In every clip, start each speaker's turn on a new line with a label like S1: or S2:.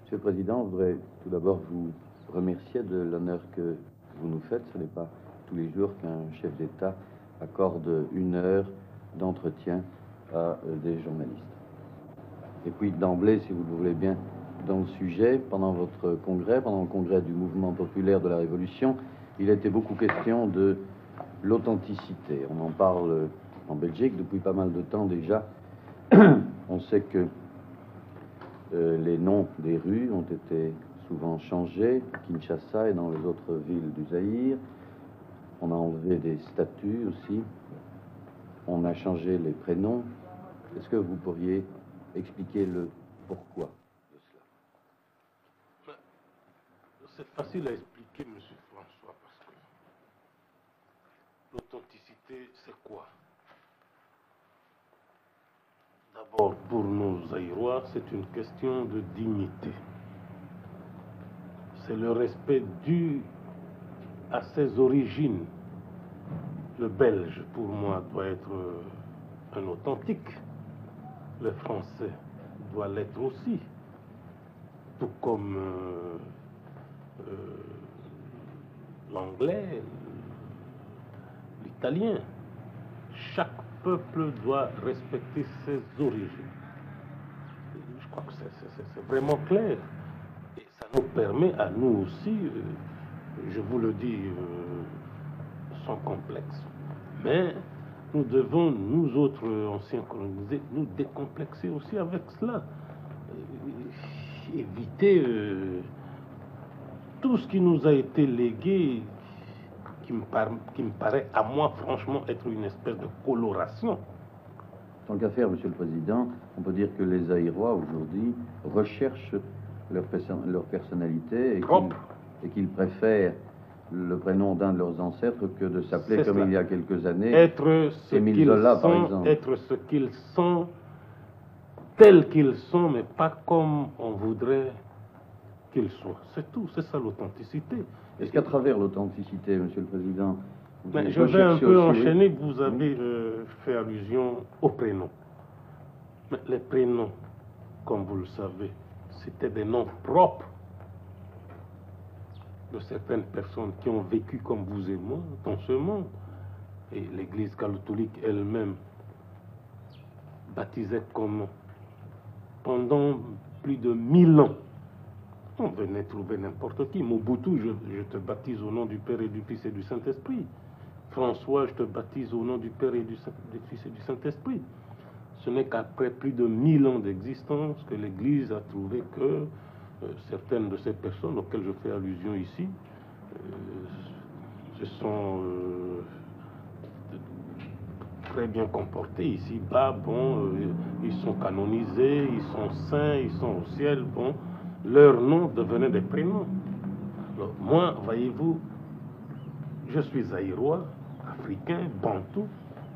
S1: Monsieur le Président, je voudrais tout d'abord vous remercier de l'honneur que vous nous faites. Ce n'est pas tous les jours qu'un chef d'État accorde 1 heure d'entretien à des journalistes. Et puis d'emblée, si vous le voulez bien, dans le sujet, pendant votre congrès, pendant le congrès du mouvement populaire de la Révolution, il a été beaucoup question de l'authenticité. On en parle en Belgique depuis pas mal de temps déjà. On sait que les noms des rues ont été souvent changés, à Kinshasa et dans les autres villes du Zaïre. On a enlevé des statues aussi. On a changé les prénoms. Est-ce que vous pourriez expliquer le pourquoi de cela?
S2: C'est facile à expliquer, M. François, parce que l'authenticité, c'est quoi? D'abord, pour nos Zaïrois, c'est une question de dignité. C'est le respect dû à ses origines. Le Belge, pour moi, doit être un authentique. Le Français doit l'être aussi. Tout comme l'Anglais, l'Italien. Chaque peuple doit respecter ses origines. Je crois que c'est vraiment clair. Et ça nous permet à nous aussi, je vous le dis sans complexe, mais nous devons, nous autres anciens colonisés, nous décomplexer aussi avec cela. Éviter tout ce qui nous a été légué, qui me paraît à moi franchement être une espèce de coloration.
S1: Tant qu'à faire, Monsieur le Président, on peut dire que les Zaïrois aujourd'hui recherchent leur personnalité et qu'ils préfèrent le prénom d'un de leurs ancêtres que de s'appeler comme il y a quelques années
S2: être ce
S1: Émile Zola, par exemple.
S2: Être ce qu'ils sont, tels qu'ils sont, mais pas comme on voudrait qu'ils soient. C'est tout, c'est ça l'authenticité.
S1: Est-ce qu'à travers l'authenticité, Monsieur le Président,
S2: je vais un peu enchaîner. Vous avez fait allusion aux prénoms. Mais les prénoms, comme vous le savez, c'était des noms propres de certaines personnes qui ont vécu comme vous et moi dans ce monde. Et l'Église catholique elle-même baptisait comment? Pendant plus de 1000 ans. On venait trouver n'importe qui. Mobutu, je te baptise au nom du Père et du Fils et du Saint-Esprit. François, je te baptise au nom du Père et du Fils et du Saint-Esprit. Ce n'est qu'après plus de 1000 ans d'existence que l'Église a trouvé que certaines de ces personnes auxquelles je fais allusion ici se sont très bien comportés ici-bas. Bon, ils sont canonisés, ils sont saints, ils sont au ciel. Bon, leurs noms devenaient des prénoms. Alors, moi, voyez-vous, je suis zaïrois, africain, bantou.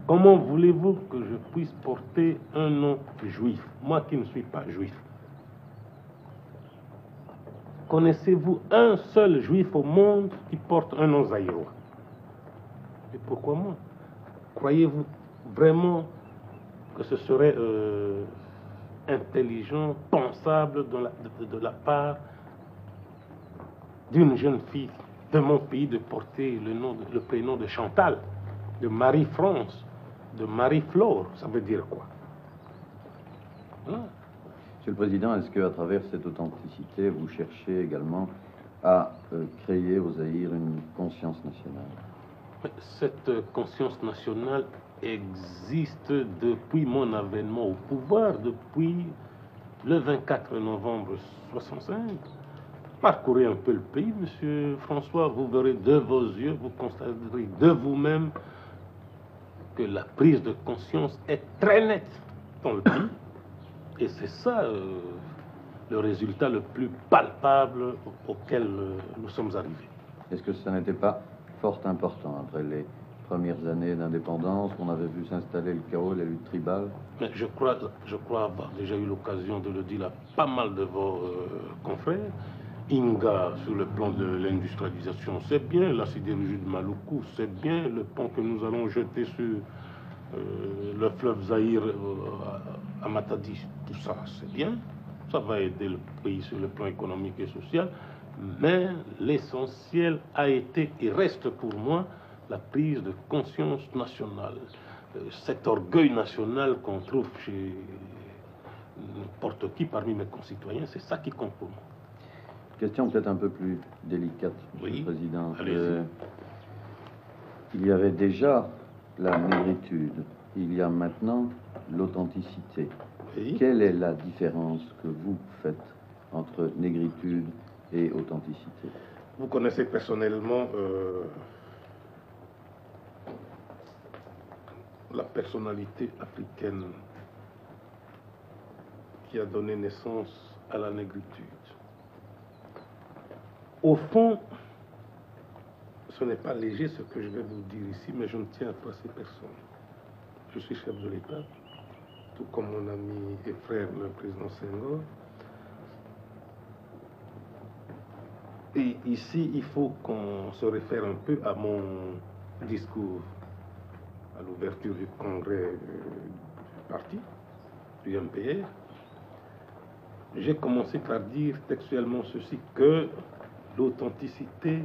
S2: Comment voulez-vous que je puisse porter un nom juif, moi qui ne suis pas juif? Connaissez-vous un seul juif au monde qui porte un nom zaïrois? Et pourquoi moi? Croyez-vous vraiment que ce serait intelligent, pensable de la part d'une jeune fille de mon pays de porter le prénom de Chantal, de Marie-France, de Marie-Flore? Ça veut dire quoi? Voilà.
S1: Monsieur le Président, est-ce qu'à travers cette authenticité, vous cherchez également à créer au Zaïre une conscience nationale?
S2: Cette conscience nationale existe depuis mon avènement au pouvoir, depuis le 24 novembre 65. Parcourez un peu le pays, Monsieur François, vous verrez de vos yeux, vous constaterez de vous-même que la prise de conscience est très nette dans le pays. Et c'est ça le résultat le plus palpable auquel nous sommes arrivés.
S1: Est-ce que ça n'était pas fort important après les premières années d'indépendance, qu'on avait vu s'installer le chaos, les luttes tribales?
S2: Mais je crois avoir déjà eu l'occasion de le dire à pas mal de vos confrères. Inga, sur le plan de l'industrialisation, c'est bien. La sidérurgie de Maluku, c'est bien. Le pont que nous allons jeter sur le fleuve Zaïre à Matadi, tout ça, c'est bien. Ça va aider le pays sur le plan économique et social. Mais l'essentiel a été et reste pour moi la prise de conscience nationale. Cet orgueil national qu'on trouve chez n'importe qui parmi mes concitoyens, c'est ça qui compte pour moi.
S1: Question peut-être un peu plus délicate, Monsieur le Président.
S2: Allez-y.
S1: Il y avait déjà la négritude, il y a maintenant l'authenticité.
S2: Oui.
S1: Quelle est la différence que vous faites entre négritude et authenticité?
S2: Vous connaissez personnellement la personnalité africaine qui a donné naissance à la négritude. Au fond, ce n'est pas léger ce que je vais vous dire ici, mais je ne tiens à passer personne. Je suis chef de l'État, tout comme mon ami et frère, le président Senghor. Et ici, il faut qu'on se réfère un peu à mon discours à l'ouverture du congrès du parti, du MPR. J'ai commencé par dire textuellement ceci, que l'authenticité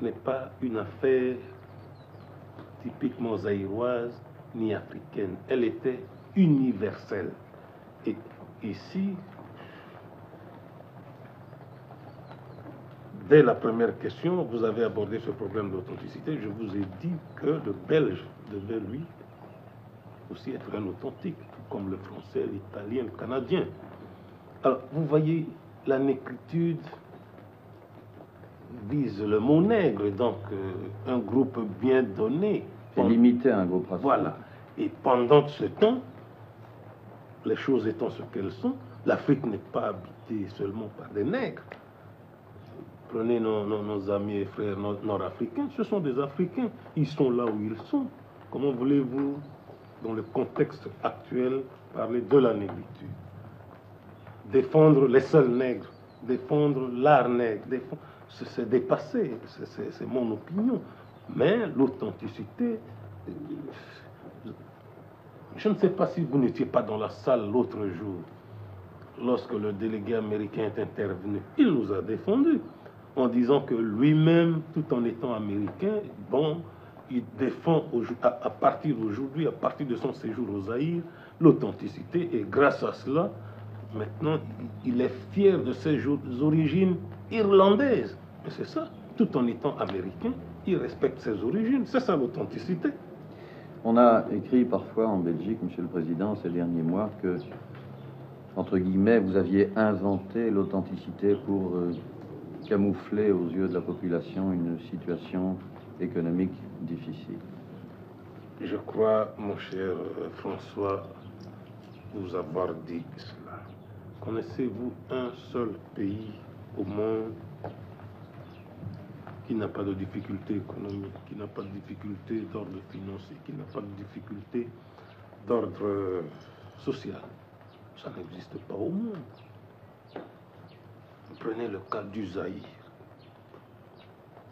S2: n'est pas une affaire typiquement zaïroise ni africaine. Elle était universelle. Et ici, dès la première question, vous avez abordé ce problème d'authenticité. Je vous ai dit que le Belge devait, lui, aussi être un authentique, comme le Français, l'Italien, le Canadien. Alors, vous voyez, la négritude vise le mot nègre, donc un groupe bien donné.
S1: C'est limité à un groupe racial.
S2: Voilà. Et pendant ce temps, les choses étant ce qu'elles sont, l'Afrique n'est pas habitée seulement par des nègres. Prenez nos amis et frères nord-africains, ce sont des Africains. Ils sont là où ils sont. Comment voulez-vous, dans le contexte actuel, parler de la négritude? Défendre les seuls nègres, défendre l'art nègre, c'est dépassé, c'est mon opinion. Mais l'authenticité, je ne sais pas si vous n'étiez pas dans la salle l'autre jour, lorsque le délégué américain est intervenu. Il nous a défendus en disant que lui-même, tout en étant américain, bon, il défend à partir d'aujourd'hui, à partir de son séjour au Zaïre, l'authenticité, et grâce à cela, maintenant, il est fier de ses origines irlandaises. Mais c'est ça, tout en étant américain, il respecte ses origines. C'est ça l'authenticité.
S1: On a écrit parfois en Belgique, Monsieur le Président, ces derniers mois, que, entre guillemets, vous aviez inventé l'authenticité pour camoufler aux yeux de la population une situation économique difficile.
S2: Je crois, mon cher François, vous avoir dit cela. Connaissez-vous un seul pays au monde qui n'a pas de difficultés économiques, qui n'a pas de difficultés d'ordre financier, qui n'a pas de difficultés d'ordre social? Ça n'existe pas au monde. Prenez le cas du Zaïre.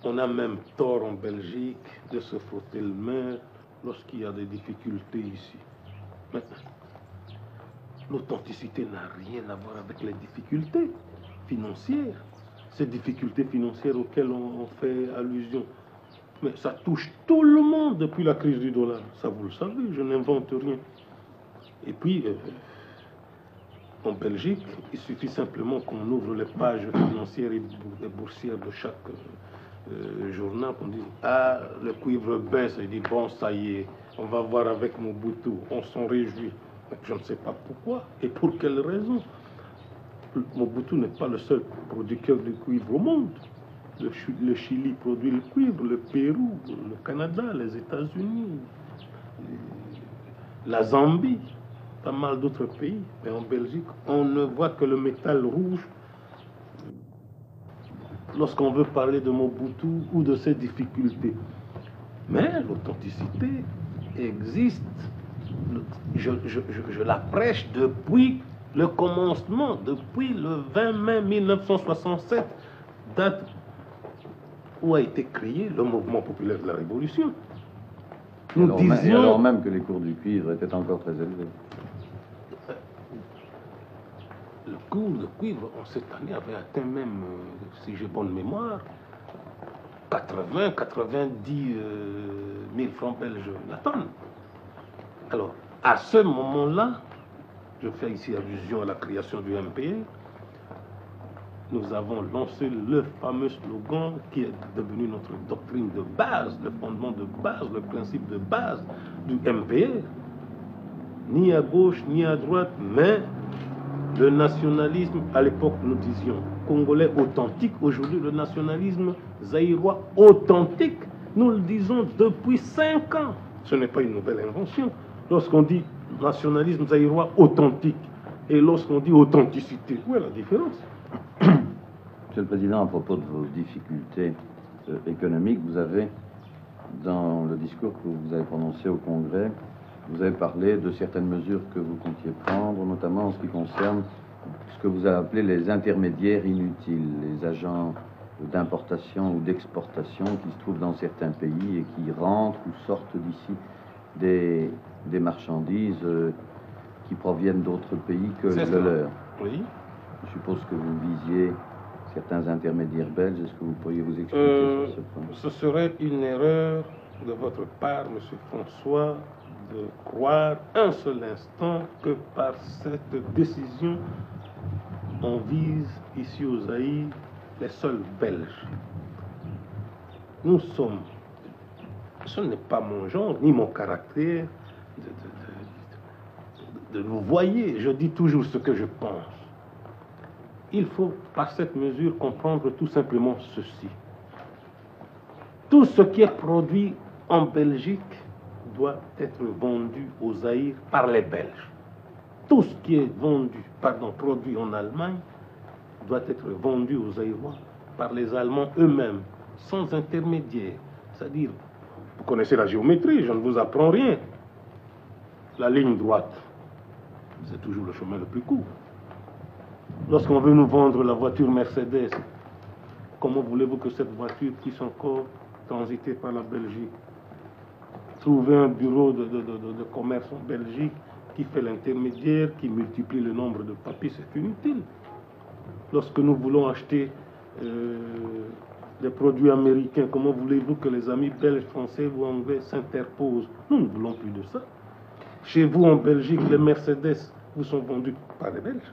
S2: On a même tort en Belgique de se frotter le main lorsqu'il y a des difficultés ici. Mais l'authenticité n'a rien à voir avec les difficultés financières. Ces difficultés financières auxquelles on fait allusion. Mais ça touche tout le monde depuis la crise du dollar. Ça, vous le savez, je n'invente rien. Et puis, en Belgique, il suffit simplement qu'on ouvre les pages financières et boursières de chaque journal, qu'on dise « Ah, le cuivre baisse », il dit « Bon, ça y est, on va voir avec Mobutu, on s'en réjouit ». Je ne sais pas pourquoi et pour quelle raison. Mobutu n'est pas le seul producteur de cuivre au monde. Le Chili produit le cuivre, le Pérou, le Canada, les États-Unis, la Zambie, pas mal d'autres pays. Mais en Belgique, on ne voit que le métal rouge lorsqu'on veut parler de Mobutu ou de ses difficultés. Mais l'authenticité existe. Je la prêche depuis le commencement, depuis le 20 mai 1967, date où a été créé le mouvement populaire de la Révolution.
S1: Alors même que les cours du cuivre étaient encore très élevés.
S2: le cours de cuivre en cette année avait atteint même, si j'ai bonne mémoire, 80, 90 000 francs belges la tonne. Alors, à ce moment-là, je fais ici allusion à la création du MPE, nous avons lancé le fameux slogan qui est devenu notre doctrine de base, le fondement de base, le principe de base du MPE. Ni à gauche, ni à droite, mais le nationalisme, à l'époque nous disions congolais authentique, aujourd'hui le nationalisme zaïrois authentique, nous le disons depuis 5 ans. Ce n'est pas une nouvelle invention. Lorsqu'on dit nationalisme zaïrois authentique et lorsqu'on dit authenticité, où est la différence?
S1: Monsieur le Président, à propos de vos difficultés économiques, vous avez, dans le discours que vous avez prononcé au Congrès, vous avez parlé de certaines mesures que vous comptiez prendre, notamment en ce qui concerne ce que vous avez appelé les intermédiaires inutiles, les agents d'importation ou d'exportation qui se trouvent dans certains pays et qui rentrent ou sortent d'ici des marchandises qui proviennent d'autres pays que le leur.
S2: Oui.
S1: Je suppose que vous visiez certains intermédiaires belges. Est-ce que vous pourriez vous expliquer sur ce point?
S2: Ce serait une erreur de votre part, M. François, de croire un seul instant que par cette décision, on vise ici au Zaïre les seuls Belges. Nous sommes, ce n'est pas mon genre ni mon caractère de vous voyez, je dis toujours ce que je pense. Il faut par cette mesure comprendre tout simplement ceci. Tout ce qui est produit en Belgique doit être vendu au Zaïre par les Belges. Tout ce qui est produit en Allemagne doit être vendu aux Zaïrois par les Allemands eux-mêmes, sans intermédiaire. C'est-à-dire, vous connaissez la géométrie, je ne vous apprends rien. La ligne droite, c'est toujours le chemin le plus court. Lorsqu'on veut nous vendre la voiture Mercedes, comment voulez-vous que cette voiture puisse encore transiter par la Belgique? Trouver un bureau de commerce en Belgique qui fait l'intermédiaire, qui multiplie le nombre de papiers, c'est inutile. Lorsque nous voulons acheter des produits américains, comment voulez-vous que les amis belges, français ou anglais s'interposent? Nous ne voulons plus de ça. Chez vous en Belgique, les Mercedes vous sont vendus par les Belges.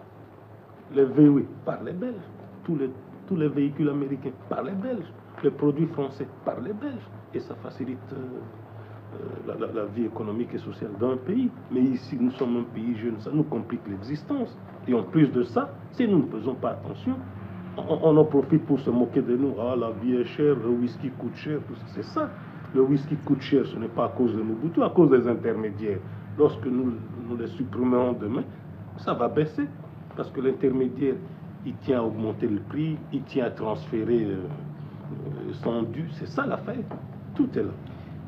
S2: Les VW par les Belges. Tous les véhicules américains par les Belges. Les produits français par les Belges. Et ça facilite la vie économique et sociale d'un pays. Mais ici, nous sommes un pays jeune, ça nous complique l'existence. Et en plus de ça, si nous ne faisons pas attention, on en profite pour se moquer de nous. Ah, la vie est chère, le whisky coûte cher, tout ça. C'est ça. Le whisky coûte cher, ce n'est pas à cause de Mobutu, à cause des intermédiaires. Lorsque nous les supprimerons demain, ça va baisser. Parce que l'intermédiaire, il tient à augmenter le prix, il tient à transférer son dû. C'est ça l'affaire. Tout est là.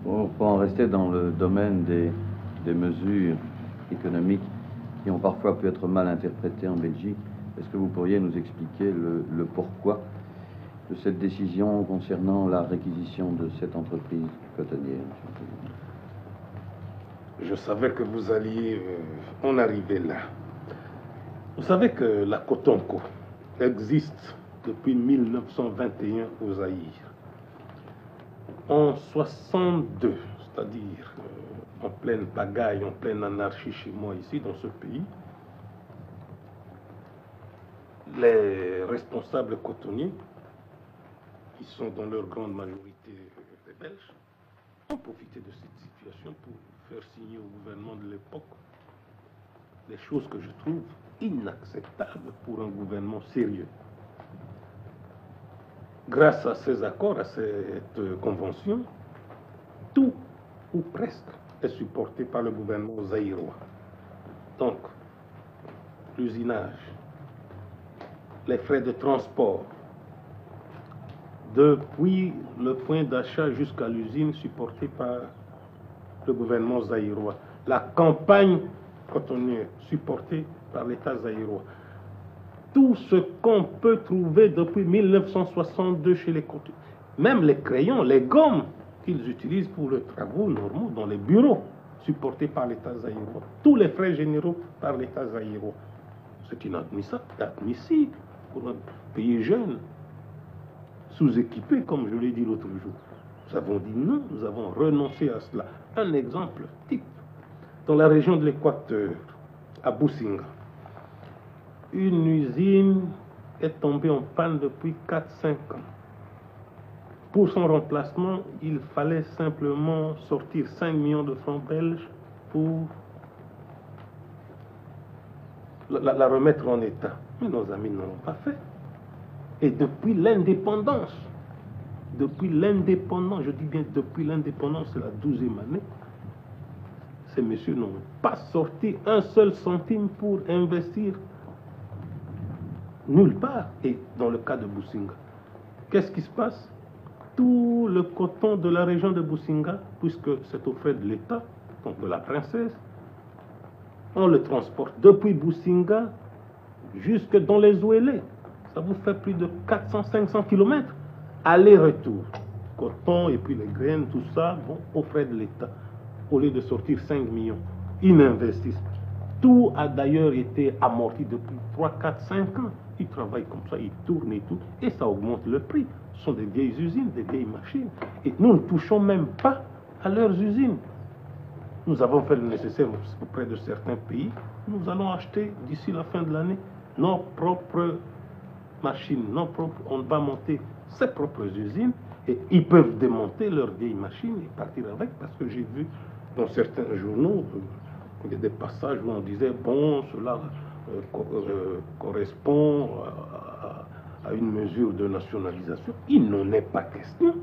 S1: Bon, pour en rester dans le domaine des mesures économiques qui ont parfois pu être mal interprétées en Belgique, est-ce que vous pourriez nous expliquer le pourquoi de cette décision concernant la réquisition de cette entreprise cotonnière, monsieur le Président?
S2: Je savais que vous alliez en arriver là. Vous savez que la Cotonco existe depuis 1921 au Zaïre. En 62, c'est-à-dire en pleine pagaille, en pleine anarchie chez moi ici, dans ce pays, les responsables cotonniers, qui sont dans leur grande majorité des Belges, ont profité de cette situation pour faire signer au gouvernement de l'époque des choses que je trouve inacceptables pour un gouvernement sérieux. Grâce à ces accords, à cette convention, tout ou presque est supporté par le gouvernement zaïrois. Donc, l'usinage, les frais de transport, depuis le point d'achat jusqu'à l'usine supportée par le gouvernement zaïrois. La campagne cotonnière supportée par l'État zaïrois. Tout ce qu'on peut trouver depuis 1962 chez les cotonniers, même les crayons, les gommes qu'ils utilisent pour les travaux normaux dans les bureaux, supportés par l'État zaïrois. Tous les frais généraux par l'État zaïrois. ce qui est inadmissible pour un pays jeune, sous-équipé, comme je l'ai dit l'autre jour. Nous avons dit non, nous avons renoncé à cela. Un exemple type, dans la région de l'Équateur, à Businga, une usine est tombée en panne depuis 4-5 ans. Pour son remplacement, il fallait simplement sortir 5 millions de francs belges pour la remettre en état. Mais nos amis ne l'ont pas fait. Et depuis l'indépendance, je dis bien depuis l'indépendance, c'est la 12e année, ces messieurs n'ont pas sorti un seul centime pour investir nulle part. Et dans le cas de Businga, qu'est-ce qui se passe? Tout le coton de la région de Businga, puisque c'est au frais de l'État, donc de la princesse, on le transporte depuis Businga jusque dans les Ouélés. Ça vous fait plus de 400-500 km. Aller-retour. Coton et puis les graines, tout ça, bon, au frais de l'État. Au lieu de sortir 5 millions, ils n'investissent. Tout a d'ailleurs été amorti depuis 3, 4, 5 ans. Ils travaillent comme ça, ils tournent et tout, et ça augmente le prix. Ce sont des vieilles usines, des vieilles machines. Et nous ne touchons même pas à leurs usines. Nous avons fait le nécessaire auprès de certains pays. Nous allons acheter d'ici la fin de l'année nos propres machines, on va monter ses propres usines et ils peuvent démonter leurs vieilles machines et partir avec, parce que j'ai vu dans certains journaux il y a des passages où on disait bon, cela correspond à une mesure de nationalisation. Il n'en est pas question.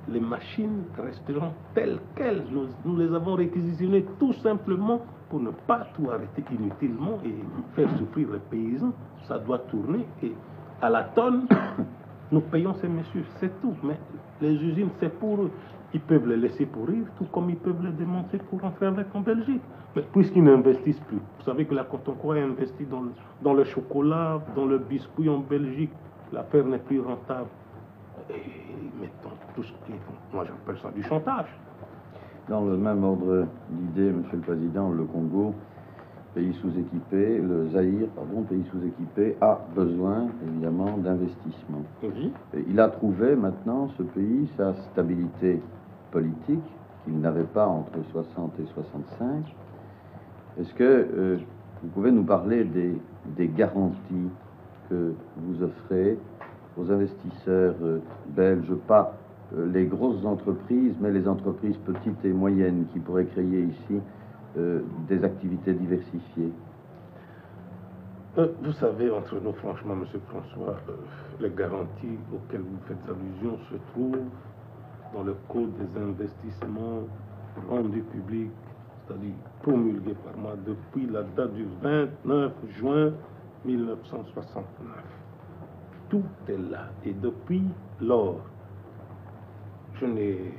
S2: Les machines resteront telles quelles. Nous les avons réquisitionnées tout simplement pour ne pas tout arrêter inutilement et faire souffrir les paysans. Ça doit tourner et à la tonne, nous payons ces messieurs, c'est tout. Mais les usines, c'est pour eux. Ils peuvent les laisser pourrir, tout comme ils peuvent les démonter pour rentrer avec en Belgique. Mais puisqu'ils n'investissent plus, vous savez que la Cotoncroix investit dans le chocolat, dans le biscuit en Belgique, l'affaire n'est plus rentable. Et mettons tout ce qu'ils font. Moi, j'appelle ça du chantage.
S1: Dans le même ordre d'idée, Monsieur le Président, le Congo, pays sous-équipé, le Zaïre, pardon, pays sous-équipé, a besoin évidemment d'investissement.
S2: Oui.
S1: Il a trouvé maintenant, ce pays, sa stabilité politique qu'il n'avait pas entre 60 et 65. Est-ce que vous pouvez nous parler des garanties que vous offrez aux investisseurs belges, pas les grosses entreprises, mais les entreprises petites et moyennes qui pourraient créer ici des activités diversifiées?
S2: Vous savez, entre nous, franchement, Monsieur François, les garanties auxquelles vous faites allusion se trouvent dans le Code des investissements rendus publics, c'est-à-dire promulgué par moi depuis la date du 29 juin 1969. Tout est là. Et depuis lors, je n'ai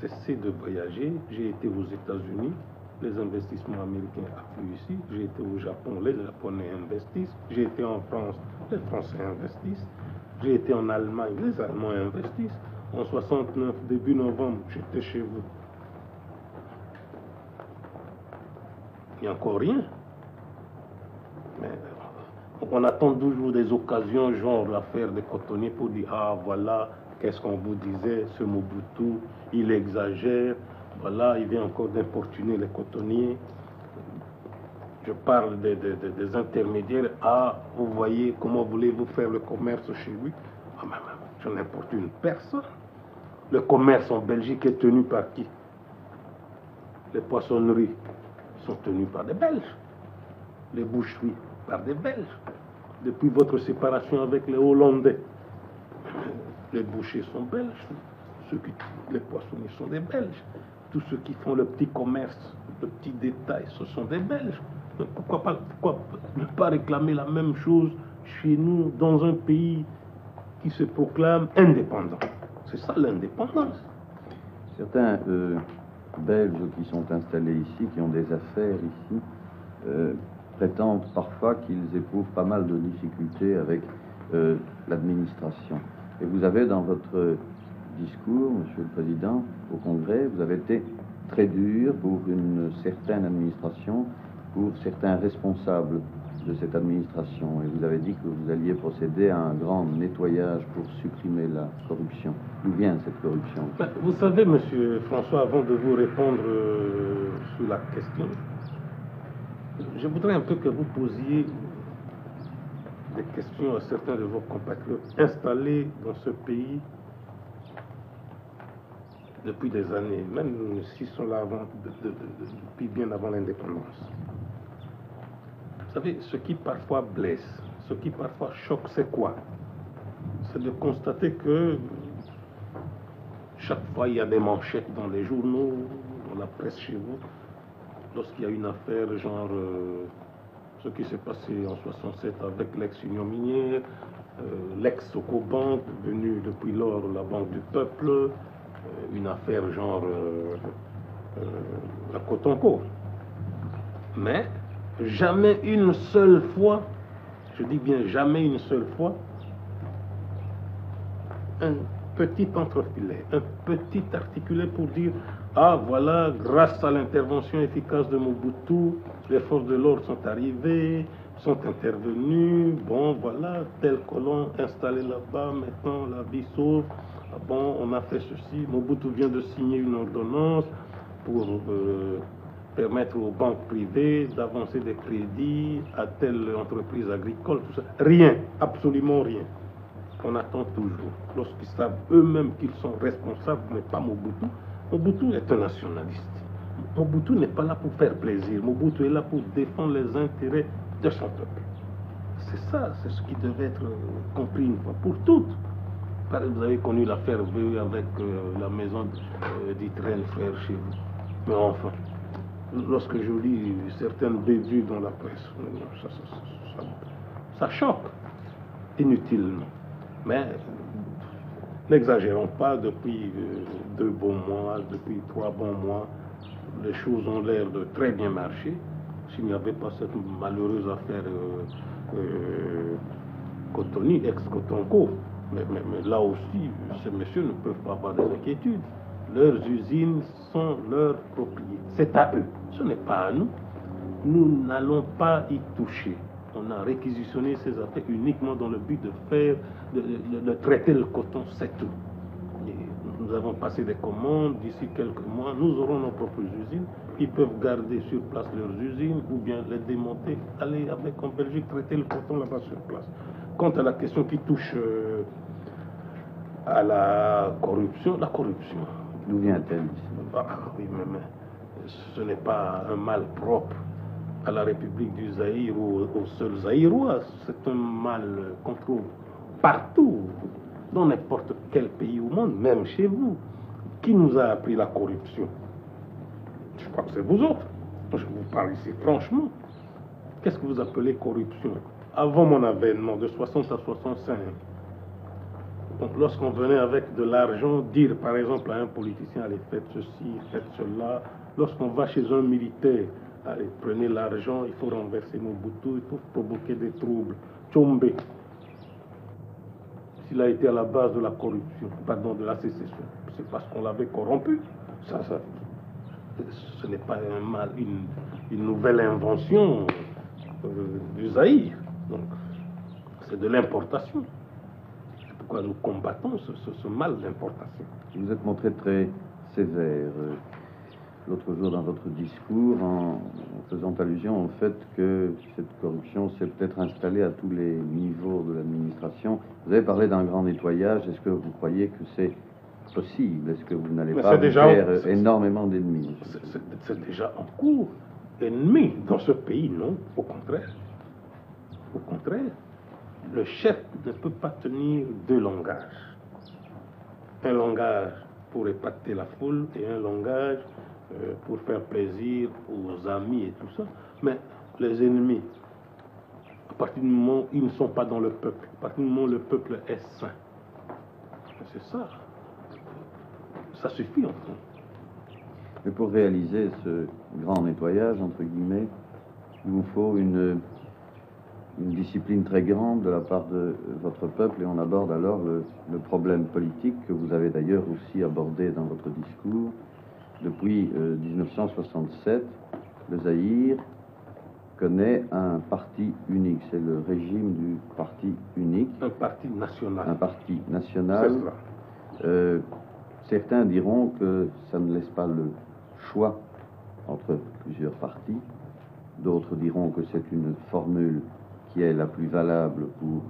S2: cessé de voyager. J'ai été aux États-Unis, les investissements américains affluent ici. J'ai été au Japon, les Japonais investissent. J'ai été en France, les Français investissent. J'ai été en Allemagne, les Allemands investissent. En 69, début novembre, j'étais chez vous. Il n'y a encore rien. Mais on attend toujours des occasions, genre l'affaire des cotonniers, pour dire ah voilà, qu'est-ce qu'on vous disait, ce Mobutu, il exagère, voilà, il vient encore d'importuner les cotonniers. Je parle des intermédiaires, ah, vous voyez, comment voulez-vous faire le commerce chez lui? Ah, mais je n'importune personne. Le commerce en Belgique est tenu par qui? Les poissonneries sont tenues par des Belges. Les boucheries par des Belges. Depuis votre séparation avec les Hollandais, les bouchers sont belges, les poissonniers sont des Belges, tous ceux qui font le petit commerce, le petit détail, ce sont des Belges. Pourquoi ne pas réclamer la même chose chez nous, dans un pays qui se proclame indépendant? C'est ça l'indépendance.
S1: Certains Belges qui sont installés ici, qui ont des affaires ici, prétendent parfois qu'ils éprouvent pas mal de difficultés avec l'administration. Et vous avez dans votre discours, Monsieur le Président, au Congrès, vous avez été très dur pour une certaine administration, pour certains responsables de cette administration et vous avez dit que vous alliez procéder à un grand nettoyage pour supprimer la corruption. D'où vient cette corruption?
S2: Vous savez, Monsieur François, avant de vous répondre sur la question, je voudrais un peu que vous posiez des questions à certains de vos compatriotes installés dans ce pays depuis des années, même s'ils sont là depuis bien avant l'indépendance. Vous savez, ce qui parfois blesse, ce qui parfois choque, c'est quoi? C'est de constater que chaque fois, il y a des manchettes dans les journaux, dans la presse chez vous, lorsqu'il y a une affaire genre ce qui s'est passé en 67 avec l'ex-Union minière, l'ex-Socobank, devenue depuis lors la Banque du Peuple, une affaire genre la Cotonco. Mais jamais une seule fois, je dis bien jamais une seule fois, un petit entrefilet, un petit articulé pour dire ah voilà, grâce à l'intervention efficace de Mobutu, les forces de l'ordre sont arrivées, sont intervenues, bon voilà, tel colon installé là-bas, maintenant la vie sauve, ah bon, on a fait ceci, Mobutu vient de signer une ordonnance pour permettre aux banques privées d'avancer des crédits à telle entreprise agricole, tout ça. Rien, absolument rien. On attend toujours, lorsqu'ils savent eux-mêmes qu'ils sont responsables, mais pas Mobutu. Mobutu est un nationaliste. Mobutu n'est pas là pour faire plaisir. Mobutu est là pour défendre les intérêts de son peuple. C'est ça, c'est ce qui devait être compris une fois pour toutes. Vous avez connu l'affaire VE avec la maison d'Itraine Frère chez vous. Mais enfin, lorsque je lis certaines bévues dans la presse, ça choque inutilement. Mais n'exagérons pas, depuis 2 bons mois, depuis 3 bons mois, les choses ont l'air de très bien marcher. S'il n'y avait pas cette malheureuse affaire Cotoni, ex-Cotonco, mais là aussi, ces messieurs ne peuvent pas avoir des inquiétudes. Leurs usines sont leur propriété. C'est à eux, ce n'est pas à nous. Nous n'allons pas y toucher. On a réquisitionné ces affaires uniquement dans le but de traiter le coton, c'est tout. Et nous avons passé des commandes, d'ici quelques mois, nous aurons nos propres usines. Ils peuvent garder sur place leurs usines ou bien les démonter, aller avec en Belgique, traiter le coton là-bas sur place. Quant à la question qui touche à la corruption.
S1: D'où vient-elle?
S2: Oui, mais ce n'est pas un mal propre à la République du Zaïre ou aux seuls Zaïrois. C'est un mal qu'on trouve partout, dans n'importe quel pays au monde, même chez vous. Qui nous a appris la corruption? Je crois que c'est vous autres. Je vous parle ici franchement. Qu'est-ce que vous appelez corruption? Avant mon avènement, de 60 à 65, donc lorsqu'on venait avec de l'argent, dire par exemple à un politicien, allez, faites ceci, faites cela. Lorsqu'on va chez un militaire, allez, prenez l'argent, il faut renverser Mobutu, il faut provoquer des troubles. Tchombe, s'il a été à la base de la corruption, pardon, de la sécession, c'est parce qu'on l'avait corrompu. Ce n'est pas un mal, une nouvelle invention du Zaïre. Donc, c'est de l'importation. C'est pourquoi nous combattons ce mal d'importation.
S1: Vous êtes montré très sévère l'autre jour dans votre discours en faisant allusion au fait que cette corruption s'est peut-être installée à tous les niveaux de l'administration. Vous avez parlé d'un grand nettoyage. Est-ce que vous croyez que c'est possible? Est-ce que vous n'allez pas faire énormément d'ennemis?
S2: C'est déjà en cours. Ennemis dans ce pays, non. Au contraire. Au contraire. Le chef ne peut pas tenir 2 langages. Un langage pour épater la foule et un langage pour faire plaisir aux amis et tout ça. Mais les ennemis, à partir du moment où ils ne sont pas dans le peuple, à partir du moment où le peuple est saint, c'est ça. Ça suffit en fait.
S1: Mais pour réaliser ce grand nettoyage, entre guillemets, il vous faut une discipline très grande de la part de votre peuple, et on aborde alors le problème politique que vous avez d'ailleurs aussi abordé dans votre discours. Depuis 1967, le Zaïre connaît un parti unique. C'est le régime du parti unique.
S2: Un parti national.
S1: Un parti national. Certains diront que ça ne laisse pas le choix entre plusieurs partis. D'autres diront que c'est une formule qui est la plus valable pour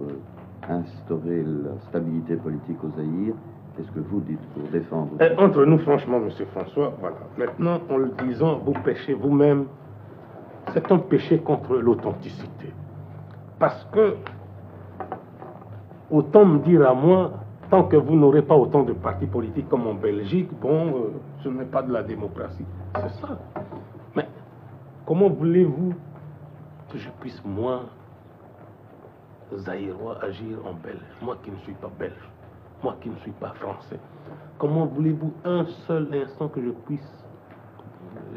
S1: instaurer la stabilité politique au Zaïre. Qu'est-ce que vous dites pour défendre?
S2: Entre nous, franchement, M. François, voilà. Maintenant, en le disant, vous péchez vous-même. C'est un péché contre l'authenticité. Parce que, autant me dire à moi, tant que vous n'aurez pas autant de partis politiques comme en Belgique, bon, ce n'est pas de la démocratie. C'est ça. Mais comment voulez-vous que je puisse, moi, Zaïrois, agir en belge? Moi qui ne suis pas belge, moi qui ne suis pas français. Comment voulez-vous un seul instant que je puisse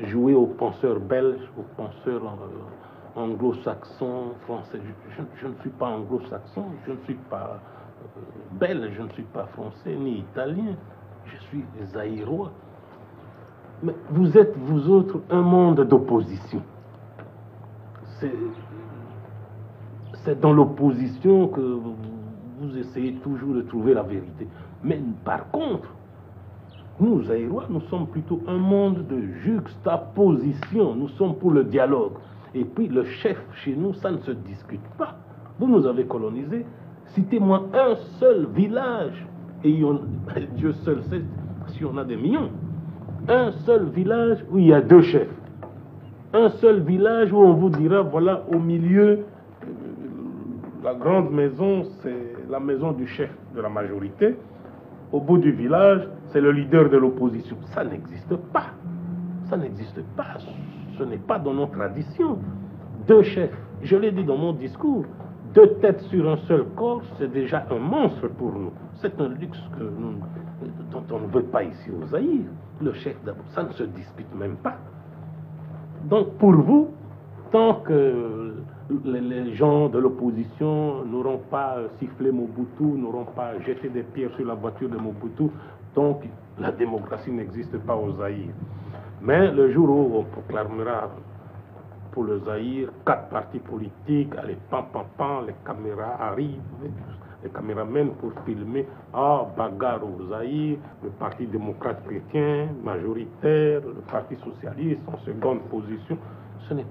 S2: jouer aux penseurs belges, aux penseurs anglo-saxons, français? Je ne suis pas anglo-saxon, je ne suis pas belge, je ne suis pas français ni italien, je suis zaïrois. Mais vous êtes, vous autres, un monde d'opposition. C'est dans l'opposition que vous essayez toujours de trouver la vérité. Mais par contre, nous, Zaïrois, nous sommes plutôt un monde de juxtaposition. Nous sommes pour le dialogue. Et puis le chef chez nous, ça ne se discute pas. Vous nous avez colonisés. Citez-moi un seul village, et Dieu seul sait si on a des millions. Un seul village où il y a deux chefs. Un seul village où on vous dira, voilà, au milieu, la grande maison, c'est la maison du chef de la majorité. Au bout du village, c'est le leader de l'opposition. Ça n'existe pas. Ça n'existe pas. Ce n'est pas dans nos traditions. Deux chefs. Je l'ai dit dans mon discours. Deux têtes sur un seul corps, c'est déjà un monstre pour nous. C'est un luxe dont on ne veut pas ici au Zaïre. Le chef d'abord, ça ne se discute même pas. Donc pour vous, tant que les gens de l'opposition n'auront pas sifflé Mobutu, n'auront pas jeté des pierres sur la voiture de Mobutu, donc la démocratie n'existe pas au Zaïre. Mais le jour où on proclamera pour le Zaïre 4 partis politiques, allez, pam, pam, pam, les caméras arrivent, les caméramens pour filmer, bagarre au Zaïre, le Parti démocrate chrétien, majoritaire, le Parti socialiste en seconde position. Ce n'est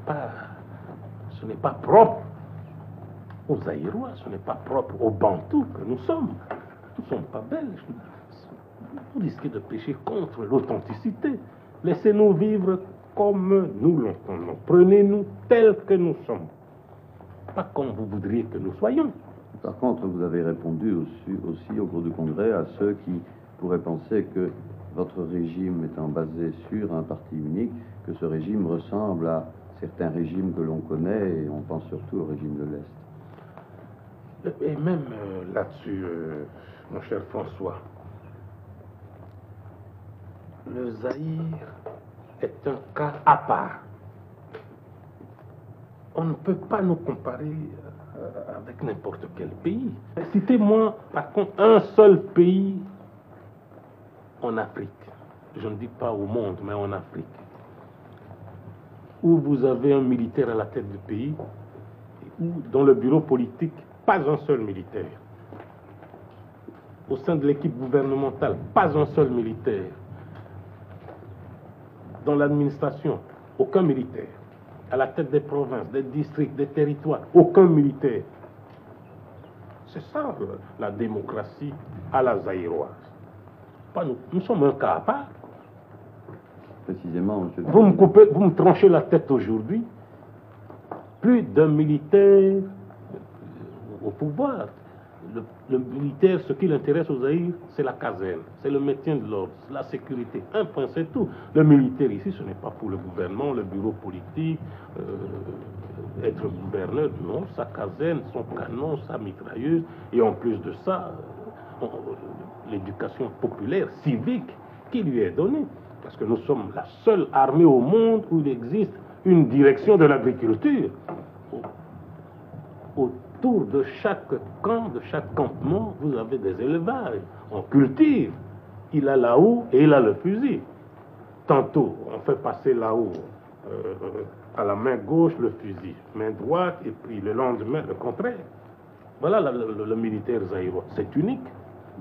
S2: pas propre aux Zaïrois, ce n'est pas propre aux Bantous que nous sommes. Nous ne sommes pas belges. Vous risquez de pécher contre l'authenticité. Laissez-nous vivre comme nous l'entendons. Prenez-nous tels que nous sommes. Pas comme vous voudriez que nous soyons.
S1: Par contre, vous avez répondu aussi au cours du Congrès à ceux qui pourraient penser que votre régime étant basé sur un parti unique, que ce régime ressemble à certains régimes que l'on connaît, et on pense surtout au régime de l'Est.
S2: Et même là-dessus, mon cher François, le Zaïre est un cas à part. On ne peut pas nous comparer avec n'importe quel pays. Citez-moi, par contre, un seul pays en Afrique, je ne dis pas au monde, mais en Afrique, où vous avez un militaire à la tête du pays, où dans le bureau politique, pas un seul militaire. Au sein de l'équipe gouvernementale, pas un seul militaire. Dans l'administration, aucun militaire. À la tête des provinces, des districts, des territoires, aucun militaire. C'est ça la démocratie à la zaïroise. Pas nous. Nous sommes un cas à part.
S1: Précisément, monsieur.
S2: Vous me tranchez la tête aujourd'hui. Plus d'un militaire au pouvoir. Le militaire, ce qui l'intéresse aux Zaïre, c'est la caserne, c'est le maintien de l'ordre, la sécurité. Un point, c'est tout. Le militaire ici, ce n'est pas pour le gouvernement, le bureau politique, être gouverneur. Non, sa caserne, son canon, sa mitrailleuse. Et en plus de ça, l'éducation populaire, civique, qui lui est donnée. Parce que nous sommes la seule armée au monde où il existe une direction de l'agriculture. Autour de chaque camp, de chaque campement, vous avez des élevages. On cultive. Il a là-haut et il a le fusil. Tantôt, on fait passer là-haut à la main gauche le fusil, main droite, et puis le lendemain le contraire. Voilà le militaire zaïrois. C'est unique.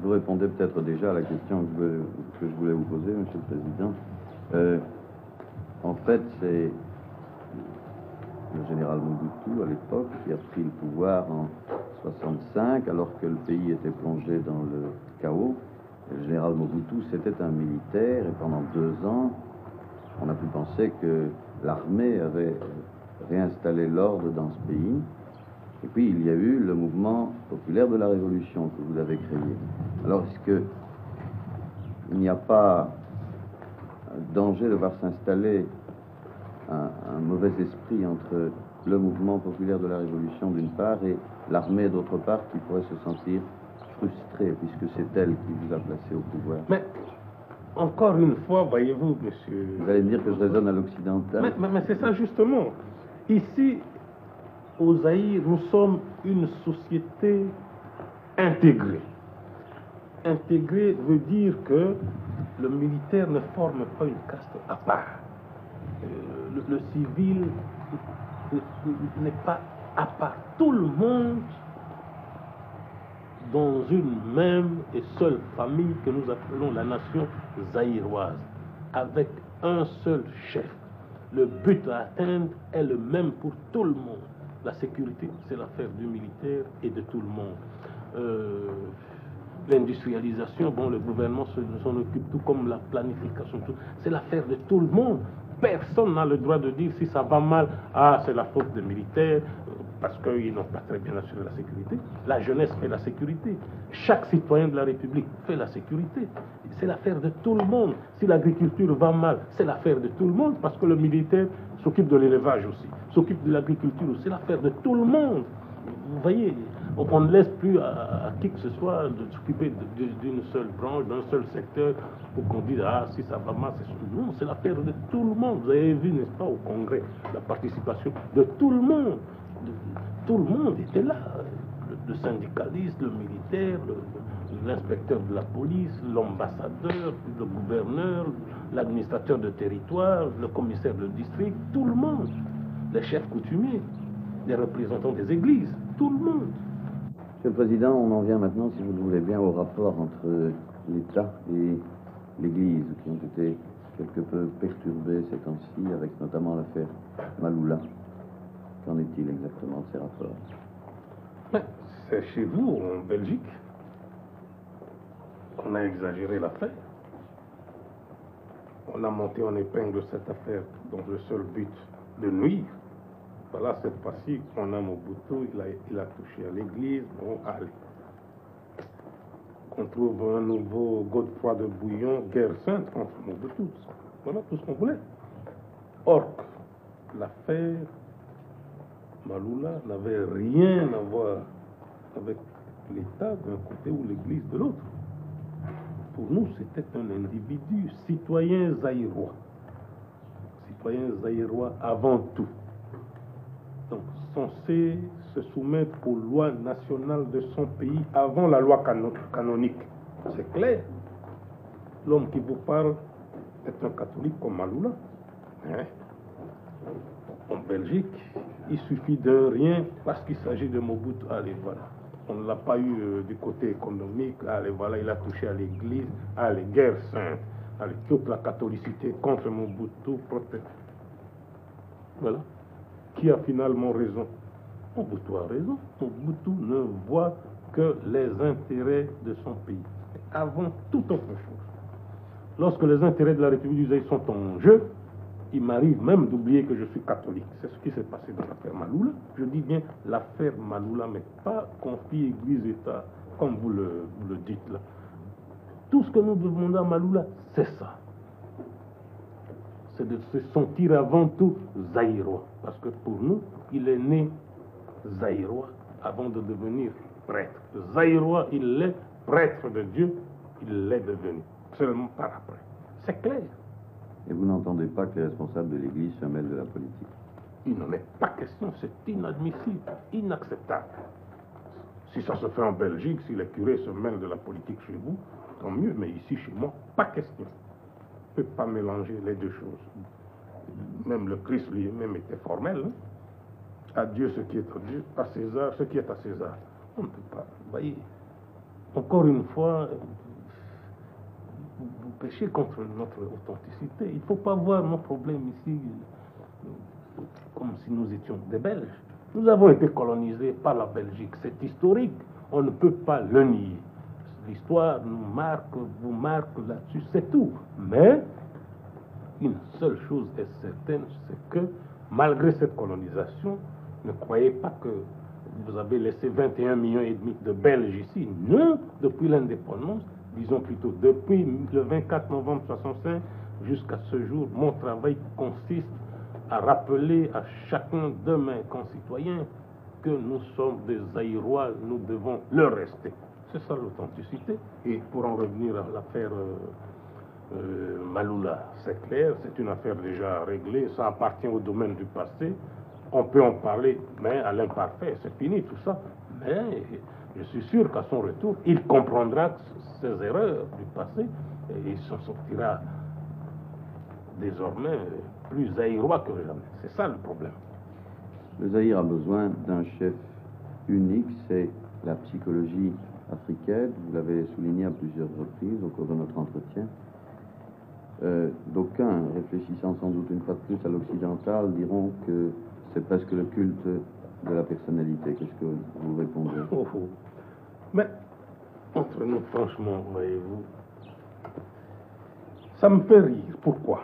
S1: Vous répondez peut-être déjà à la question que je voulais vous poser, Monsieur le Président. En fait, c'est le général Mobutu, à l'époque, qui a pris le pouvoir en 65, alors que le pays était plongé dans le chaos. Et le général Mobutu, c'était un militaire, et pendant 2 ans, on a pu penser que l'armée avait réinstallé l'ordre dans ce pays. Et puis, il y a eu le mouvement populaire de la Révolution que vous avez créé. Alors, est-ce qu'il n'y a pas danger de voir s'installer un mauvais esprit entre le mouvement populaire de la Révolution d'une part et l'armée d'autre part qui pourrait se sentir frustrée puisque c'est elle qui vous a placé au pouvoir?
S2: Mais, encore une fois, voyez-vous, monsieur...
S1: Vous allez me dire que je raisonne à l'occidental.
S2: Mais c'est ça justement. Ici, au Zaïre, nous sommes une société intégrée. Intégrée veut dire que le militaire ne forme pas une caste à part. Le civil n'est pas à part. Tout le monde dans une même et seule famille que nous appelons la nation zaïroise, avec un seul chef. Le but à atteindre est le même pour tout le monde. La sécurité, c'est l'affaire du militaire et de tout le monde. L'industrialisation, bon, le gouvernement s'en occupe, tout comme la planification, c'est l'affaire de tout le monde. Personne n'a le droit de dire si ça va mal, ah, c'est la faute des militaires, parce qu'ils n'ont pas très bien assuré la sécurité. La jeunesse fait la sécurité. Chaque citoyen de la République fait la sécurité. C'est l'affaire de tout le monde. Si l'agriculture va mal, c'est l'affaire de tout le monde, parce que le militaire s'occupe de l'élevage aussi, s'occupe de l'agriculture aussi. C'est l'affaire de tout le monde. Vous voyez, on ne laisse plus à qui que ce soit de s'occuper d'une seule branche, d'un seul secteur, pour qu'on dise, ah, si ça va mal, c'est... Non, c'est l'affaire de tout le monde. Vous avez vu, n'est-ce pas, au Congrès, la participation de tout le monde. Tout le monde était là. Le syndicaliste, le militaire, l'inspecteur de la police, l'ambassadeur, le gouverneur, l'administrateur de territoire, le commissaire de district, tout le monde. Les chefs coutumiers, les représentants des églises, tout le monde.
S1: Monsieur le Président, on en vient maintenant, si vous le voulez bien, au rapport entre l'État et l'Église, qui ont été quelque peu perturbés ces temps-ci, avec notamment l'affaire Maloula. Qu'en est-il exactement de ces rapports?
S2: C'est chez vous, en Belgique, qu'on a exagéré l'affaire. On a monté en épingle cette affaire dans le seul but de nuire. Voilà, cette fois-ci, on a Mobutu, il a touché à l'église, bon, allez. On trouve un nouveau Godefroy de Bouillon, guerre sainte contre Mobutu. Voilà tout ce qu'on voulait. Or, l'affaire Maloula n'avait rien à voir avec l'État d'un côté ou l'Église de l'autre. Pour nous, c'était un individu, citoyen zaïrois. Citoyen zaïrois avant tout. Donc, censé se soumettre aux lois nationales de son pays avant la loi canonique. C'est clair. L'homme qui vous parle est un catholique comme Maloula. Hein? En Belgique, il suffit de rien parce qu'il s'agit de Mobutu. Allez, voilà. On ne l'a pas eu du côté économique. Allez, voilà, il a touché à l'église. Allez, guerre sainte. Allez, toute la catholicité contre Mobutu protège. Voilà. Qui a finalement raison? Mobutu a raison. Mobutu ne voit que les intérêts de son pays. Avant toute autre chose. Lorsque les intérêts de la République du Zaïre sont en jeu, il m'arrive même d'oublier que je suis catholique. C'est ce qui s'est passé dans l'affaire Maloula. Je dis bien l'affaire Maloula, mais pas conflit Église-État, comme vous le dites là. Tout ce que nous demandons à Maloula, c'est ça. C'est de se sentir avant tout zaïrois. Parce que pour nous, il est né zaïrois avant de devenir prêtre. Zaïrois, il est prêtre de Dieu, il l'est devenu. Seulement par après. C'est clair.
S1: Et vous n'entendez pas que les responsables de l'Église se mêlent de la politique?
S2: Il n'en est pas question, c'est inadmissible, inacceptable. Si ça se fait en Belgique, si les curés se mêlent de la politique chez vous, tant mieux, mais ici, chez moi, pas question. On ne peut pas mélanger les deux choses.
S3: Même le Christ lui-même était formel. Hein. À Dieu ce qui est à Dieu, à César ce qui est à César. On ne peut pas. Vous voyez, encore une fois, vous péchez contre notre authenticité. Il ne faut pas voir nos problèmes ici comme si nous étions des Belges. Nous avons été colonisés par la Belgique. C'est historique. On ne peut pas le nier. L'histoire nous marque, vous marque là-dessus, c'est tout. Mais une seule chose est certaine, c'est que malgré cette colonisation, ne croyez pas que vous avez laissé 21,5 millions de Belges ici. Non, depuis l'indépendance, disons plutôt depuis le 24 novembre 1965 jusqu'à ce jour, mon travail consiste à rappeler à chacun de mes concitoyens que nous sommes des Zaïrois, nous devons le rester. C'est ça l'authenticité. Et pour en revenir à l'affaire Maloula, c'est clair, c'est une affaire déjà réglée, ça appartient au domaine du passé. On peut en parler, mais à l'imparfait, c'est fini tout ça. Mais je suis sûr qu'à son retour, il comprendra ses erreurs du passé et il s'en sortira désormais plus zaïrois que jamais. C'est ça le problème.
S1: Le Zaïre a besoin d'un chef unique, c'est la psychologie africaine. Vous l'avez souligné à plusieurs reprises au cours de notre entretien. D'aucuns, réfléchissant sans doute une fois de plus à l'occidental, diront que c'est presque le culte de la personnalité. Qu'est-ce que vous répondez?
S3: Mais, entre nous, franchement, voyez-vous, ça me fait rire. Pourquoi?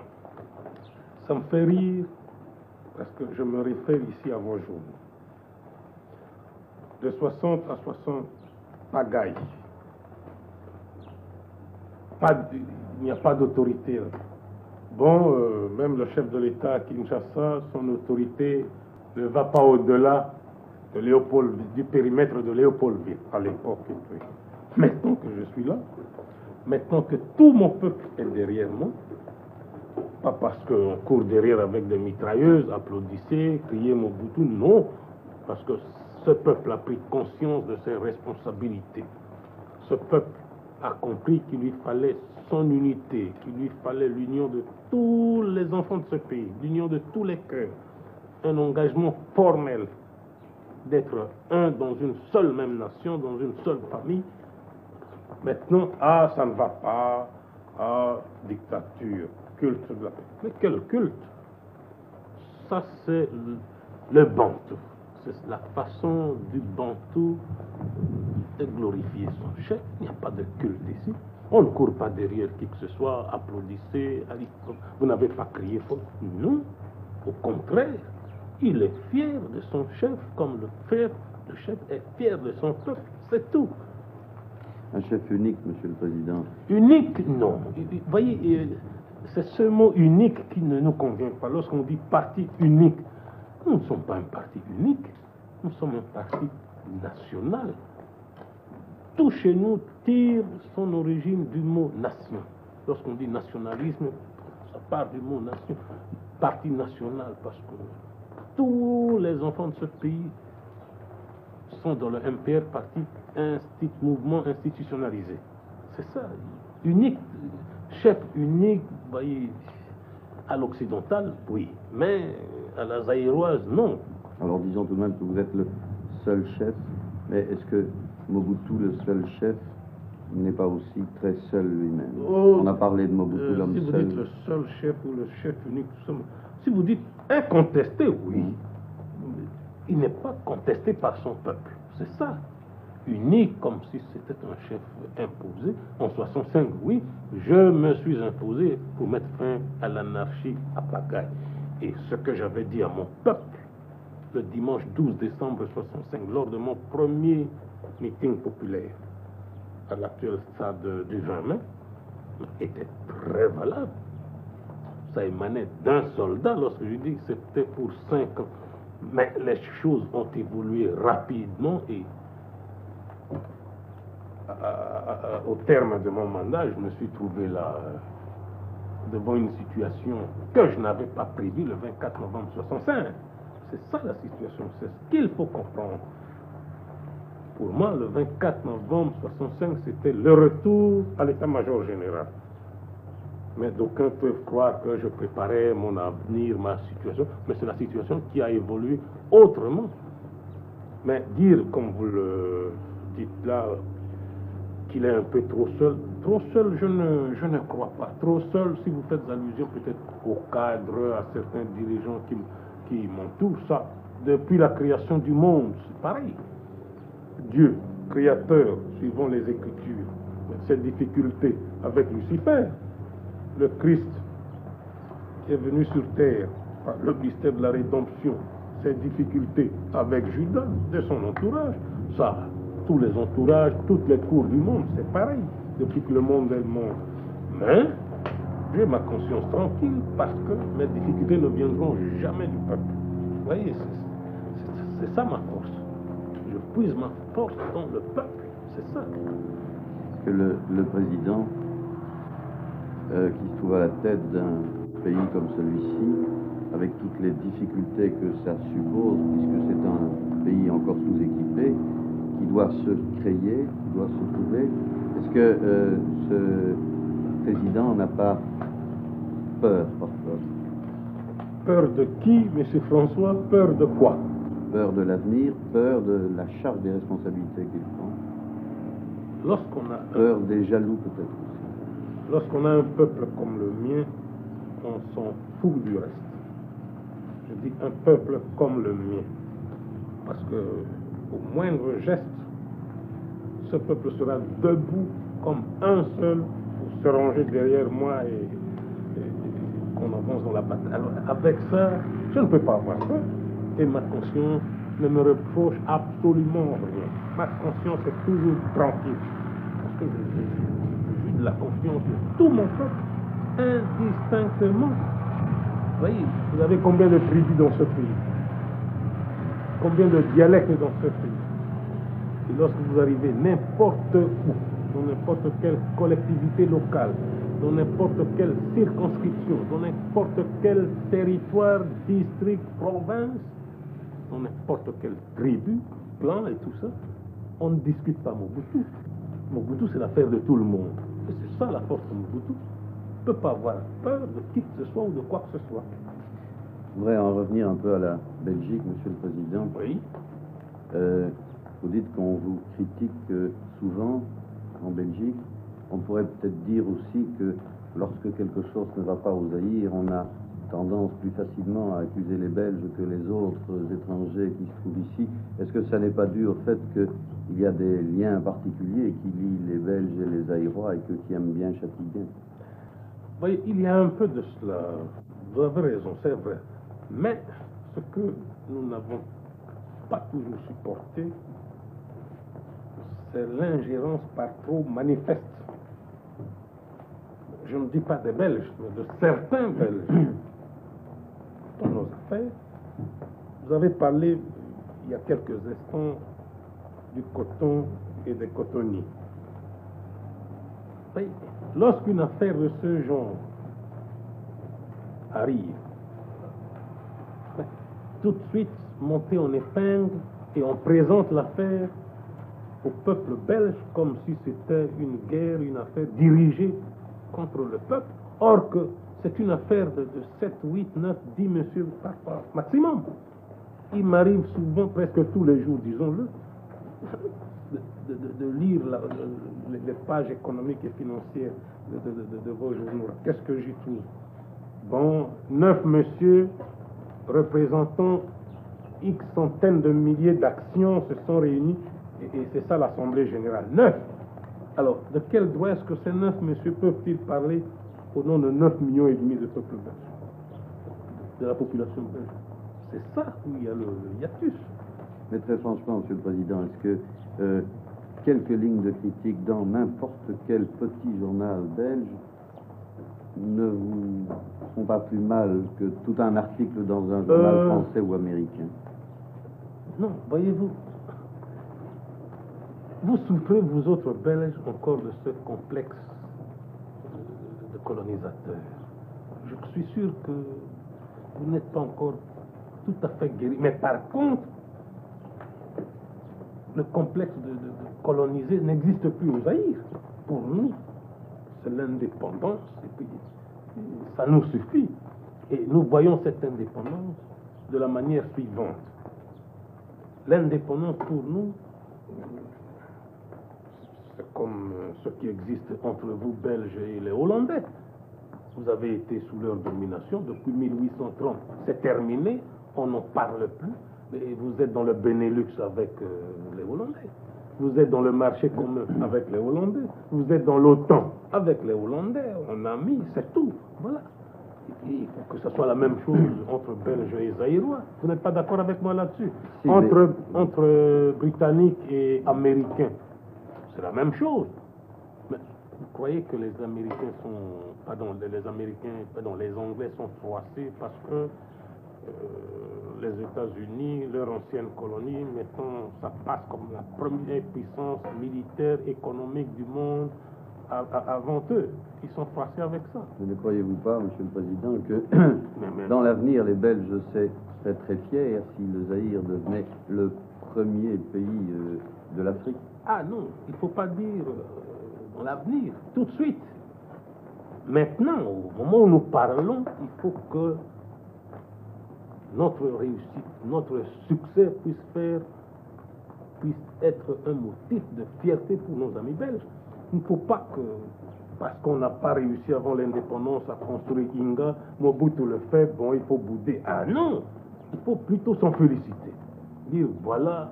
S3: Ça me fait rire parce que je me réfère ici à vos jours. De 60 à 60 pagailles. Il n'y a pas d'autorité. Bon, même le chef de l'État à Kinshasa, son autorité ne va pas au-delà de du périmètre de Léopoldville à l'époque. Maintenant que je suis là, maintenant que tout mon peuple est derrière moi, pas parce qu'on court derrière avec des mitrailleuses, applaudissez, criez Mobutu, non, parce que ce peuple a pris conscience de ses responsabilités. Ce peuple a compris qu'il lui fallait son unité, qu'il lui fallait l'union de tous les enfants de ce pays, l'union de tous les cœurs, un engagement formel d'être un dans une seule même nation, dans une seule famille. Maintenant, ça ne va pas, dictature, culte de la paix. Mais quel culte? Ça, c'est le Bantou. C'est la façon du Bantou de glorifier son chef. Il n'y a pas de culte ici. On ne court pas derrière qui que ce soit, applaudissez, vous n'avez pas crié fort. Non, au contraire, il est fier de son chef, comme le chef est fier de son peuple. C'est tout.
S1: Un chef unique, Monsieur le Président.
S3: Unique, non. Vous voyez, c'est ce mot unique qui ne nous convient pas. Lorsqu'on dit parti unique, nous ne sommes pas un parti unique, nous sommes un parti national. Tout chez nous tire son origine du mot nation. Lorsqu'on dit nationalisme, ça part du mot nation. Parti national, parce que tous les enfants de ce pays sont dans le MPR, parti mouvement institutionnalisé. C'est ça, unique, chef unique, vous voyez, à l'occidental, oui, mais à la zaïroise, non.
S1: Alors disons tout de même que vous êtes le seul chef, mais est-ce que Mobutu, le seul chef, n'est pas aussi très seul lui-même? On a parlé de Mobutu, l'homme seul.
S3: Si vous dites le seul chef ou le chef unique, si vous dites incontesté, oui, il n'est pas contesté par son peuple, c'est ça. Unique, comme si c'était un chef imposé. En 65, oui, je me suis imposé pour mettre fin à l'anarchie à Pagaille. Et ce que j'avais dit à mon peuple, le dimanche 12 décembre 65, lors de mon premier meeting populaire à l'actuel stade du 20 mai, était très valable. Ça émanait d'un soldat lorsque je dis que c'était pour 5 ans. Mais les choses ont évolué rapidement et au terme de mon mandat, je me suis trouvé là devant une situation que je n'avais pas prévue le 24 novembre 65. C'est ça la situation, c'est ce qu'il faut comprendre. Pour moi, le 24 novembre 65, c'était le retour à l'état-major général. Mais d'aucuns peuvent croire que je préparais mon avenir, ma situation, mais c'est la situation qui a évolué autrement. Mais dire, comme vous le dites là, qu'il est un peu trop seul, je ne crois pas. Trop seul, si vous faites allusion peut-être aux cadres, à certains dirigeants qui m'entourent, ça, depuis la création du monde, c'est pareil. Dieu, créateur, suivant les Écritures, cette difficulté avec Lucifer, le Christ qui est venu sur terre par le mystère de la rédemption, cette difficulté avec Judas, de son entourage, ça, tous les entourages, toutes les cours du monde, c'est pareil, depuis que le monde est le monde. Mais j'ai ma conscience tranquille parce que mes difficultés ne viendront jamais du peuple. Vous voyez, c'est ça ma force. Je puise ma force dans le peuple, c'est ça.
S1: Que le président, qui se trouve à la tête d'un pays comme celui-ci, avec toutes les difficultés que ça suppose, puisque c'est un pays encore sous-équipé, qui doit se créer, qui doit se trouver, est-ce que ce président n'a pas peur parfois?
S3: Peur de qui, M. François? Peur de quoi?
S1: Peur de l'avenir, peur de la charge des responsabilités qu'il prend.
S3: Lorsqu'on a
S1: peur des jaloux peut-être aussi.
S3: Lorsqu'on a un peuple comme le mien, on s'en fout du reste. Je dis un peuple comme le mien. Parce que au moindre geste, ce peuple sera debout comme un seul pour se ranger derrière moi et qu'on avance dans la bataille. Alors avec ça, je ne peux pas avoir peur. Et ma conscience ne me reproche absolument rien. Ma conscience est toujours tranquille. Parce que j'ai de la confiance de tout mon peuple, indistinctement. Vous voyez, vous avez combien de tribus dans ce pays? Combien de dialectes dans ce pays? Et lorsque vous arrivez n'importe où, dans n'importe quelle collectivité locale, dans n'importe quelle circonscription, dans n'importe quel territoire, district, province, dans n'importe quelle tribu, clan et tout ça, on ne discute pas Mobutu. Mobutu, c'est l'affaire de tout le monde. Et c'est ça la force de Mobutu. On ne peut pas avoir peur de qui que ce soit ou de quoi que ce soit.
S1: Je voudrais en revenir un peu à la Belgique, Monsieur le Président.
S3: Oui.
S1: Vous dites qu'on vous critique souvent en Belgique. On pourrait peut-être dire aussi que lorsque quelque chose ne va pas au Zaïre, on a tendance plus facilement à accuser les Belges que les autres étrangers qui se trouvent ici. Est-ce que ça n'est pas dû au fait qu'il y a des liens particuliers qui lient les Belges et les Zaïrois et que qui aiment bien châtient bien?
S3: Vous voyez, il y a un peu de cela. Vous avez raison, c'est vrai. Mais ce que nous n'avons pas toujours supporté, c'est l'ingérence par trop manifeste. Je ne dis pas des Belges, mais de certains Belges dans nos affaires. Vous avez parlé il y a quelques instants du coton et des cotonniers. Oui, lorsqu'une affaire de ce genre arrive, tout de suite monter en épingle et on présente l'affaire au peuple belge comme si c'était une guerre, une affaire dirigée contre le peuple, or que c'est une affaire de 7, 8, 9, 10 messieurs par maximum. Il m'arrive souvent, presque tous les jours, disons-le, de lire les pages économiques et financières de vos journaux. Qu'est-ce que j'y trouve? Bon, 9 messieurs représentant X centaines de milliers d'actions se sont réunis et c'est ça l'Assemblée générale. 9. Alors, de quel droit est-ce que ces 9 messieurs peuvent-ils parler au nom de 9,5 millions de peuple belge, de la population belge? C'est ça où il y a le hiatus.
S1: Mais très franchement, Monsieur le Président, est-ce que quelques lignes de critique dans n'importe quel petit journal belge ne vous font pas plus mal que tout un article dans un journal français ou américain?
S3: Non, voyez-vous, vous souffrez, vous autres Belges, encore de ce complexe de colonisateur. Je suis sûr que vous n'êtes pas encore tout à fait guéri. Mais par contre, le complexe de coloniser n'existe plus au Zaïre. Pour nous, c'est l'indépendance. Et puis, ça nous suffit. Et nous voyons cette indépendance de la manière suivante. L'indépendance pour nous, c'est comme ce qui existe entre vous, Belges et les Hollandais. Vous avez été sous leur domination depuis 1830. C'est terminé, on n'en parle plus. Et vous êtes dans le Benelux avec les Hollandais. Vous êtes dans le marché commun avec les Hollandais. Vous êtes dans l'OTAN avec les Hollandais. On a mis, c'est tout. Voilà. Il faut que ce soit la même chose entre Belges et Zaïrois. Vous n'êtes pas d'accord avec moi là-dessus?
S1: Si,
S3: Entre Britanniques et Américains, c'est la même chose. Mais vous croyez que les Américains sont... les Anglais sont froissés parce que les États-Unis, leur ancienne colonie, maintenant, ça passe comme la première puissance militaire, économique du monde avant eux. Ils sont froissés avec ça.
S1: Ne croyez-vous pas, Monsieur le Président, que dans l'avenir, les Belges seraient très fiers si le Zaïre devenait le premier pays de l'Afrique?
S3: Ah non, il ne faut pas dire dans l'avenir, tout de suite. Maintenant, au moment où nous parlons, il faut que notre réussite, notre succès puisse être un motif de fierté pour nos amis belges. Il ne faut pas que, parce qu'on n'a pas réussi avant l'indépendance à construire Inga, Mobutu le fait, bon, il faut bouder. Ah non, il faut plutôt s'en féliciter. Dire, voilà,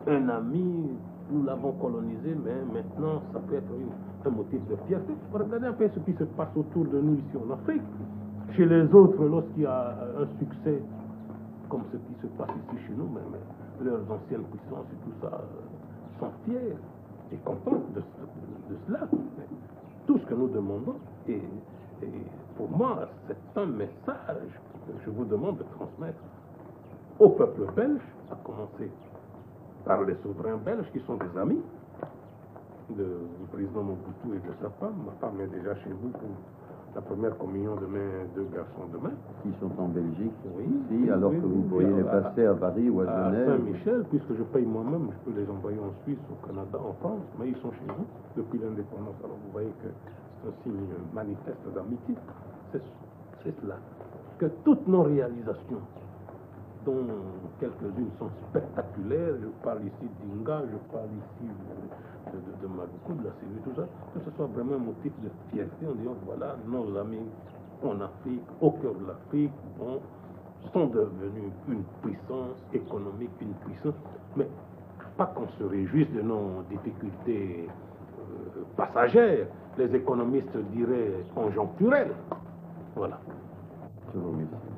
S3: un ami, nous l'avons colonisé, mais maintenant, ça peut être un motif de fierté. Regardez un peu ce qui se passe autour de nous ici en Afrique. Chez les autres, lorsqu'il y a un succès comme ce qui se passe ici chez nous, mais leurs anciennes puissances et tout ça sont fiers et contents de cela. Mais tout ce que nous demandons, et pour moi, c'est un message que je vous demande de transmettre au peuple belge, à commencer par les souverains belges qui sont des amis du président Mobutu et de sa femme. Ma femme est déjà chez vous pour la première communion de mes deux garçons demain.
S1: Qui sont en Belgique,
S3: oui,
S1: ici, alors que vous pourriez les passer à Paris ou à Genève.
S3: À Saint-Michel, puisque je paye moi-même, je peux les envoyer en Suisse, au Canada, en France, mais ils sont chez nous depuis l'indépendance. Alors vous voyez que c'est un signe manifeste d'amitié. C'est cela. Que toutes nos réalisations, dont quelques-unes sont spectaculaires, je parle ici d'Inga, je parle ici de Maluku, de la Syrie, tout ça, que ce soit vraiment un motif de fierté en disant, voilà, nos amis en Afrique, au cœur de l'Afrique, bon, sont devenus une puissance économique, une puissance, mais pas qu'on se réjouisse de nos difficultés passagères, les économistes diraient conjoncturelles. Voilà.
S1: Je vous remercie.